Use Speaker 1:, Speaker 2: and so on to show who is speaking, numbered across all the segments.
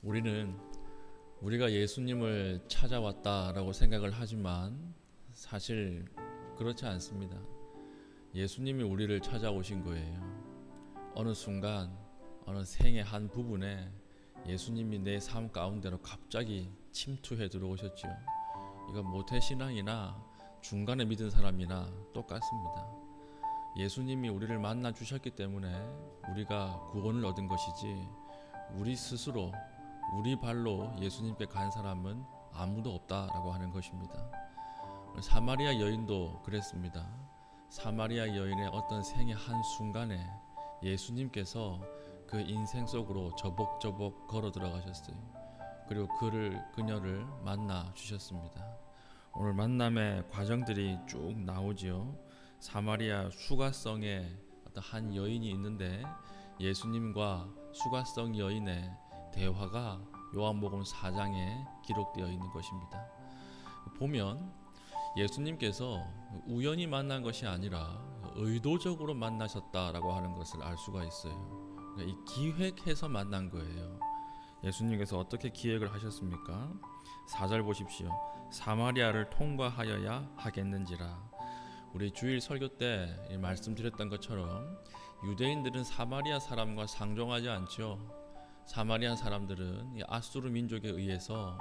Speaker 1: 우리는 우리가 예수님을 찾아왔다라고 생각을 하지만 사실 그렇지 않습니다. 예수님이 우리를 찾아오신 거예요. 어느 순간, 어느 생의 한 부분에 예수님이 내 삶 가운데로 갑자기 침투해 들어오셨죠. 이건 모태신앙이나 중간에 믿은 사람이나 똑같습니다. 예수님이 우리를 만나 주셨기 때문에 우리가 구원을 얻은 것이지, 우리 스스로 우리 발로 예수님께 간 사람은 아무도 없다라고 하는 것입니다. 사마리아 여인도 그랬습니다. 사마리아 여인의 어떤 생의 한 순간에 예수님께서 그 인생 속으로 저벅저벅 걸어 들어가셨어요. 그리고 그녀를 만나 주셨습니다. 오늘 만남의 과정들이 쭉 나오지요. 사마리아 수가성의 어떤 한 여인이 있는데 예수님과 수가성 여인의 대화가 요한복음 4장에 기록되어 있는 것입니다. 보면 예수님께서 우연히 만난 것이 아니라 의도적으로 만나셨다라고 하는 것을 알 수가 있어요. 그러니까 이 기획해서 만난 거예요. 예수님께서 어떻게 기획을 하셨습니까? 4절 보십시오. 사마리아를 통과하여야 하겠는지라. 우리 주일 설교 때 말씀드렸던 것처럼 유대인들은 사마리아 사람과 상종하지 않죠. 사마리아 사람들은 이 아수르 민족에 의해서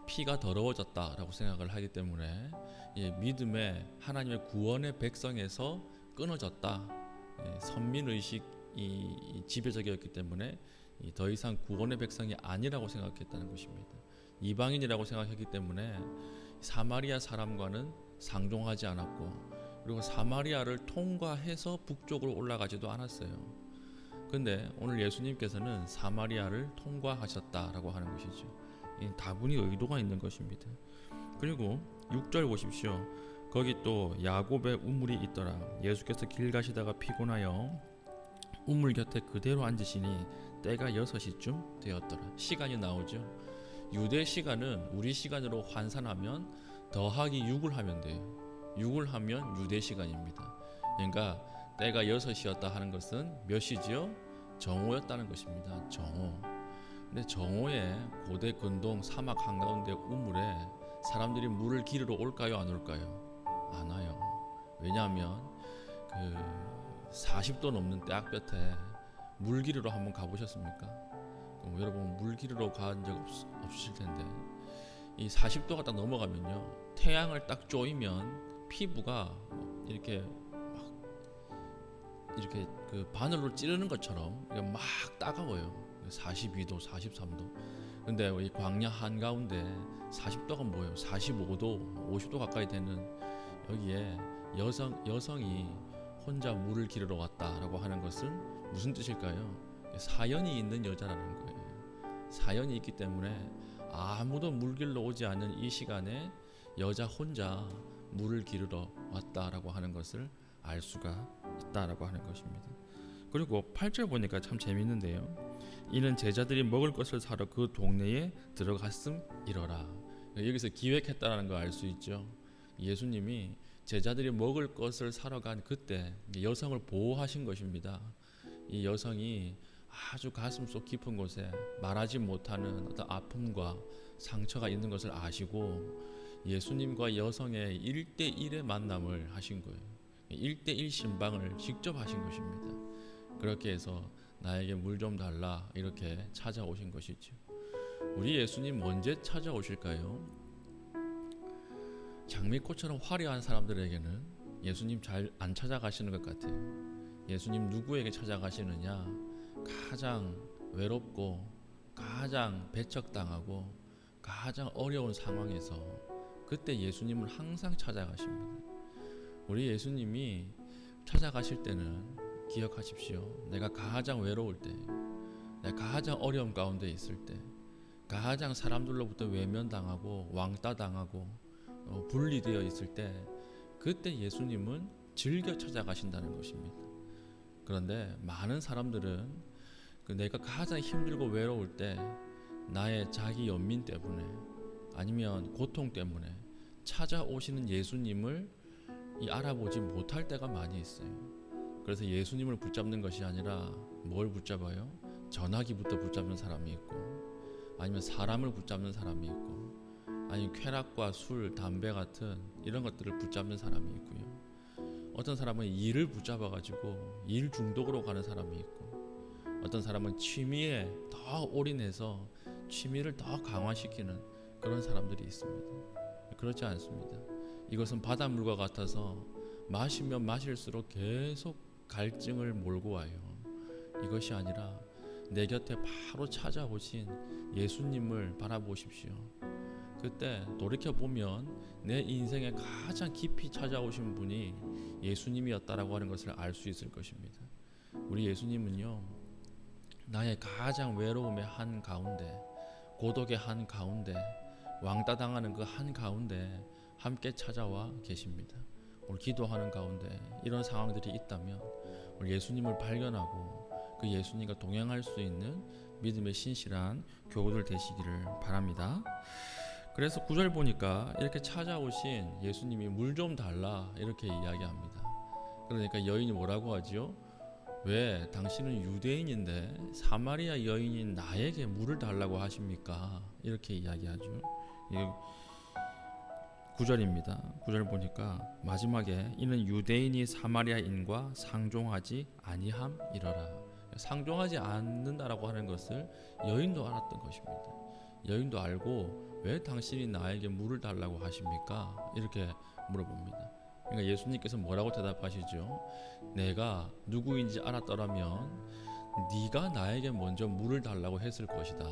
Speaker 1: 피가 더러워졌다라고 생각을 하기 때문에 믿음의 하나님의 구원의 백성에서 끊어졌다. 선민의식이 지배적이었기 때문에 더 이상 구원의 백성이 아니라고 생각했다는 것입니다. 이방인이라고 생각했기 때문에 사마리아 사람과는 상종하지 않았고, 그리고 사마리아를 통과해서 북쪽으로 올라가지도 않았어요. 근데 오늘 예수님께서는 사마리아를 통과하셨다라고 하는 것이죠. 다분히 의도가 있는 것입니다. 그리고 6절 보십시오. 거기 또 야곱의 우물이 있더라. 예수께서 길 가시다가 피곤하여 우물 곁에 그대로 앉으시니 때가 6시쯤 되었더라. 시간이 나오죠. 유대 시간은 우리 시간으로 환산하면 더하기 6을 하면 돼요. 6을 하면 유대 시간입니다. 그러니까 때가 6시였다 하는 것은 몇 시지요? 정오였다는 것입니다. 정오. 근데 정오에 고대 근동 사막 한가운데 우물에 사람들이 물을 기르러 올까요, 안 올까요? 안 와요. 왜냐하면 40도 넘는 때학볕에 물 기르러 한번 가보셨습니까? 여러분 물 기르러 간 적 없으실 텐데, 이 40도가 딱 넘어가면요, 태양을 딱 쪼이면 피부가 이렇게 그 바늘로 찌르는 것처럼 막 따가워요. 42도, 43도. 근데 이 광야 한가운데 40도가 뭐예요? 45도, 50도 가까이 되는 여기에 여성이 혼자 물을 기르러 왔다라고 하는 것은 무슨 뜻일까요? 사연이 있는 여자라는 거예요. 사연이 있기 때문에 아무도 물 길러 오지 않는 이 시간에 여자 혼자 물을 기르러 왔다라고 하는 것을 알 수가 있다라고 하는 것입니다. 그리고 8절 보니까 참 재밌는데요. 이는 제자들이 먹을 것을 사러 그 동네에 들어갔음이러라. 여기서 기획했다라는 걸 알 수 있죠. 예수님이 제자들이 먹을 것을 사러 간 그때 여성을 보호하신 것입니다. 이 여성이 아주 가슴속 깊은 곳에 말하지 못하는 어떤 아픔과 상처가 있는 것을 아시고 예수님과 여성의 1대1의 만남을 하신 거예요. 1대1 신방을 직접 하신 것입니다. 그렇게 해서 나에게 물 좀 달라 이렇게 찾아오신 것이죠. 우리 예수님 언제 찾아오실까요? 장미꽃처럼 화려한 사람들에게는 예수님 잘 안 찾아가시는 것 같아요. 예수님 누구에게 찾아가시느냐? 가장 외롭고 가장 배척당하고 가장 어려운 상황에서 그때 예수님은 항상 찾아가십니다. 우리 예수님이 찾아가실 때는 기억하십시오. 내가 가장 외로울 때, 내가 가장 어려움 가운데 있을 때, 가장 사람들로부터 외면당하고 왕따당하고 분리되어 있을 때, 그때 예수님은 즐겨 찾아가신다는 것입니다. 그런데 많은 사람들은 내가 가장 힘들고 외로울 때 나의 자기 연민 때문에 아니면 고통 때문에 찾아오시는 예수님을 알아보지 못할 때가 많이 있어요. 그래서 예수님을 붙잡는 것이 아니라 뭘 붙잡아요? 전화기부터 붙잡는 사람이 있고, 아니면 사람을 붙잡는 사람이 있고, 아니면 쾌락과 술, 담배 같은 이런 것들을 붙잡는 사람이 있고요. 어떤 사람은 일을 붙잡아가지고 일 중독으로 가는 사람이 있고, 어떤 사람은 취미에 더 올인해서 취미를 더 강화시키는 그런 사람들이 있습니다. 그렇지 않습니다. 이것은 바닷물과 같아서 마시면 마실수록 계속 갈증을 몰고 와요. 이것이 아니라 내 곁에 바로 찾아오신 예수님을 바라보십시오. 그때 돌이켜보면 내 인생에 가장 깊이 찾아오신 분이 예수님이었다라고 하는 것을 알 수 있을 것입니다. 우리 예수님은요, 나의 가장 외로움의 한가운데, 고독의 한가운데, 왕따 당하는 그 한가운데 함께 찾아와 계십니다. 오늘 기도하는 가운데 이런 상황들이 있다면 오늘 예수님을 발견하고 그 예수님과 동행할 수 있는 믿음의 신실한 교우들 되시기를 바랍니다. 그래서 9절 보니까 이렇게 찾아오신 예수님이 물 좀 달라 이렇게 이야기합니다. 그러니까 여인이 뭐라고 하지요? 왜 당신은 유대인인데 사마리아 여인인 나에게 물을 달라고 하십니까? 이렇게 이야기하죠. 9절입니다. 9절 보니까 마지막에 이는 유대인이 사마리아인과 상종하지 아니함이러라. 상종하지 않는다라고 하는 것을 여인도 알았던 것입니다. 여인도 알고 왜 당신이 나에게 물을 달라고 하십니까? 이렇게 물어봅니다. 그러니까 예수님께서 뭐라고 대답하시죠? 내가 누구인지 알았더라면 네가 나에게 먼저 물을 달라고 했을 것이다.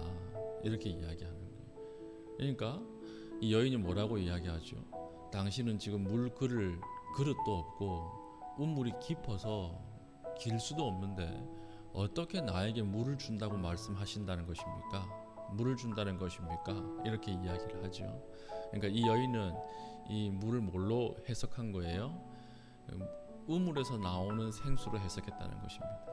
Speaker 1: 이렇게 이야기하는 거예요. 그러니까 이 여인이 뭐라고 이야기하죠? 당신은 지금 물 그릇도 없고 우물이 깊어서 길 수도 없는데 어떻게 나에게 물을 준다고 말씀하신다는 것입니까? 물을 준다는 것입니까? 이렇게 이야기를 하죠. 그러니까 이 여인은 이 물을 뭘로 해석한 거예요? 우물에서 나오는 생수로 해석했다는 것입니다.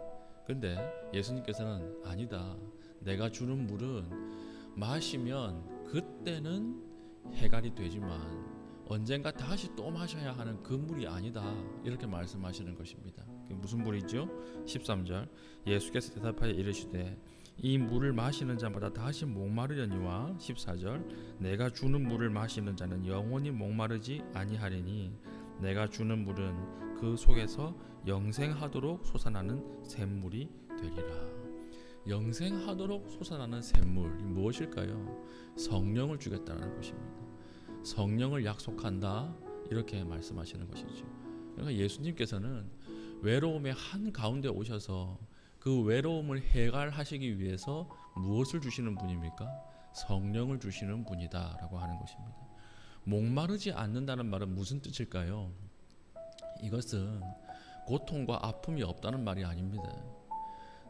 Speaker 1: 근데 예수님께서는 아니다. 내가 주는 물은 마시면 그때는 해갈이 되지만 언젠가 다시 또 마셔야 하는 그 물이 아니다. 이렇게 말씀하시는 것입니다. 그게 무슨 물이죠? 13절 예수께서 대답하여 이르시되 이 물을 마시는 자마다 다시 목마르려니와 14절 내가 주는 물을 마시는 자는 영원히 목마르지 아니하리니 내가 주는 물은 그 속에서 영생하도록 솟아나는 샘물이 되리라. 영생하도록 솟아나는 샘물이 무엇일까요? 성령을 주겠다는 것입니다. 성령을 약속한다 이렇게 말씀하시는 것이죠. 그러니까 예수님께서는 외로움의 한가운데 오셔서 그 외로움을 해갈하시기 위해서 무엇을 주시는 분입니까? 성령을 주시는 분이다 라고 하는 것입니다. 목마르지 않는다는 말은 무슨 뜻일까요? 이것은 고통과 아픔이 없다는 말이 아닙니다.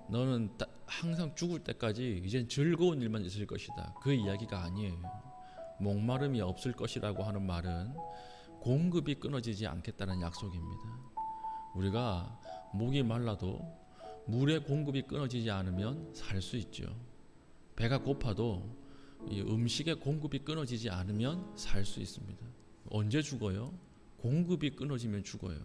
Speaker 1: 너는 항상 죽을 때까지 이젠 즐거운 일만 있을 것이다. 그 이야기가 아니에요. 목마름이 없을 것이라고 하는 말은 공급이 끊어지지 않겠다는 약속입니다. 우리가 목이 말라도 물의 공급이 끊어지지 않으면 살 수 있죠. 배가 고파도 이 음식의 공급이 끊어지지 않으면 살 수 있습니다. 언제 죽어요? 공급이 끊어지면 죽어요.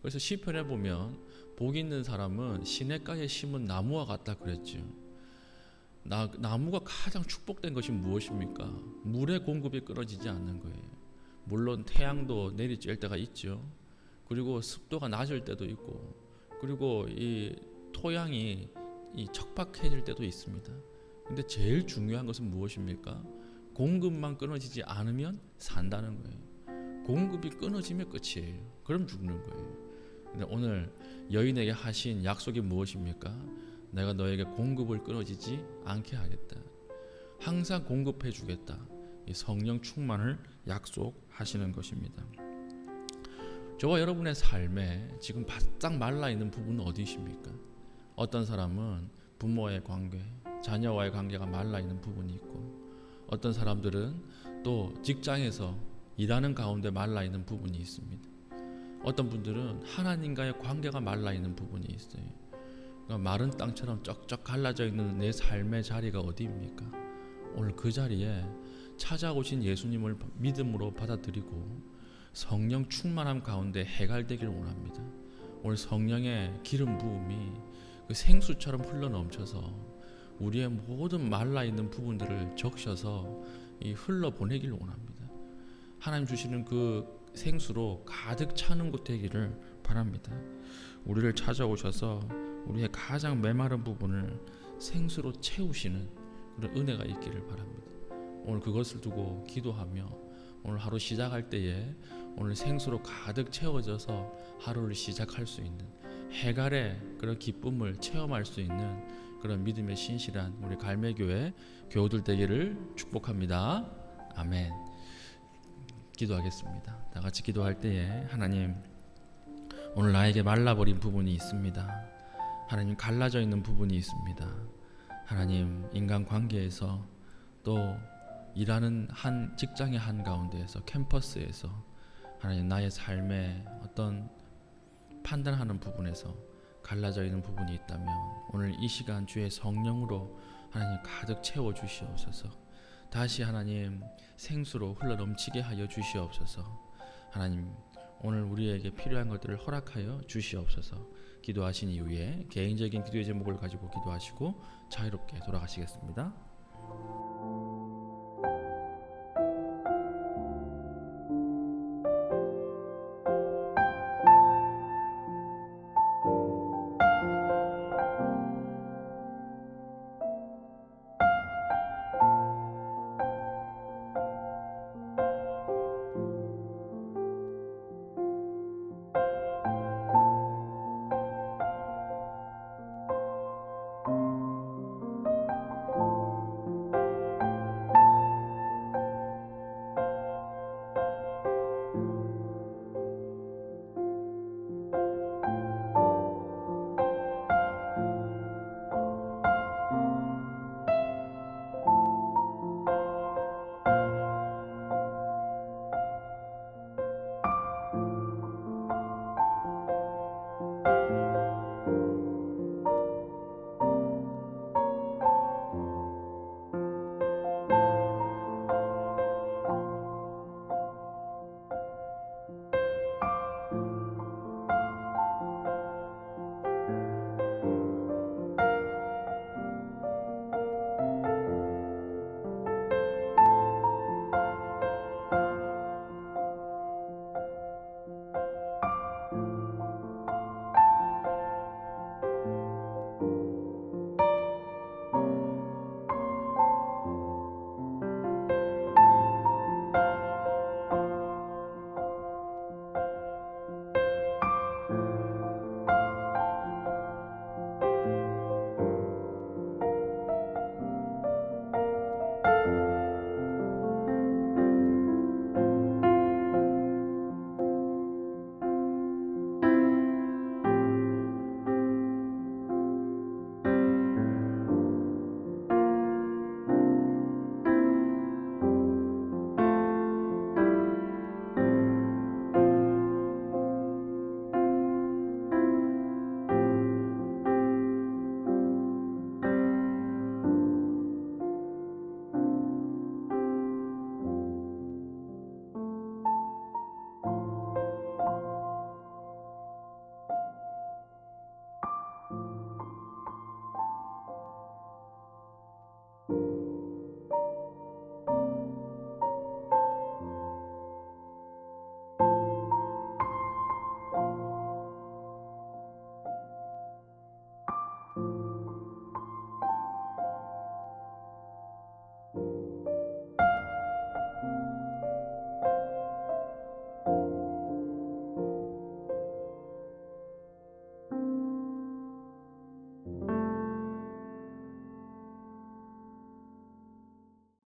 Speaker 1: 그래서 시편에 보면 복 있는 사람은 시냇가에 심은 나무와 같다 그랬죠. 나무가 가장 축복된 것이 무엇입니까? 물의 공급이 끊어지지 않는 거예요. 물론 태양도 내리쬐을 때가 있죠. 그리고 습도가 낮을 때도 있고, 그리고 이 토양이 척박해질 때도 있습니다. 근데 제일 중요한 것은 무엇입니까? 공급만 끊어지지 않으면 산다는 거예요. 공급이 끊어지면 끝이에요. 그럼 죽는 거예요. 근데 오늘 여인에게 하신 약속이 무엇입니까? 내가 너에게 공급을 끊어지지 않게 하겠다. 항상 공급해 주겠다. 이 성령 충만을 약속하시는 것입니다. 저와 여러분의 삶에 지금 바싹 말라 있는 부분은 어디십니까? 어떤 사람은 부모와의 관계, 자녀와의 관계가 말라 있는 부분이 있고, 어떤 사람들은 또 직장에서 일하는 가운데 말라 있는 부분이 있습니다. 어떤 분들은 하나님과의 관계가 말라 있는 부분이 있어요. 그러니까 마른 땅처럼 쩍쩍 갈라져 있는 내 삶의 자리가 어디입니까? 오늘 그 자리에 찾아오신 예수님을 믿음으로 받아들이고 성령 충만함 가운데 해갈되기를 원합니다. 오늘 성령의 기름 부음이 그 생수처럼 흘러넘쳐서 우리의 모든 말라 있는 부분들을 적셔서 이 흘러 보내기를 원합니다. 하나님 주시는 그 생수로 가득 차는 곳 되기를 바랍니다. 우리를 찾아오셔서 우리의 가장 메마른 부분을 생수로 채우시는 그런 은혜가 있기를 바랍니다. 오늘 그것을 두고 기도하며 오늘 하루 시작할 때에 오늘 생수로 가득 채워져서 하루를 시작할 수 있는 해갈의 그런 기쁨을 체험할 수 있는 그런 믿음의 신실한 우리 갈매교회 교우들 되기를 축복합니다. 아멘. 기도하겠습니다. 다 같이 기도할 때에 하나님, 오늘 나에게 말라버린 부분이 있습니다. 하나님, 갈라져 있는 부분이 있습니다. 하나님, 인간관계에서 또 일하는 한 직장의 한가운데에서 캠퍼스에서 하나님, 나의 삶의 어떤 판단하는 부분에서 갈라져 있는 부분이 있다면 오늘 이 시간 주의 성령으로 하나님 가득 채워 주시옵소서. 다시 하나님 생수로 흘러 넘치게 하여 주시옵소서. 하나님, 오늘 우리에게 필요한 것들을 허락하여 주시옵소서. 기도하신 이후에 개인적인 기도의 제목을 가지고 기도하시고 자유롭게 돌아가시겠습니다.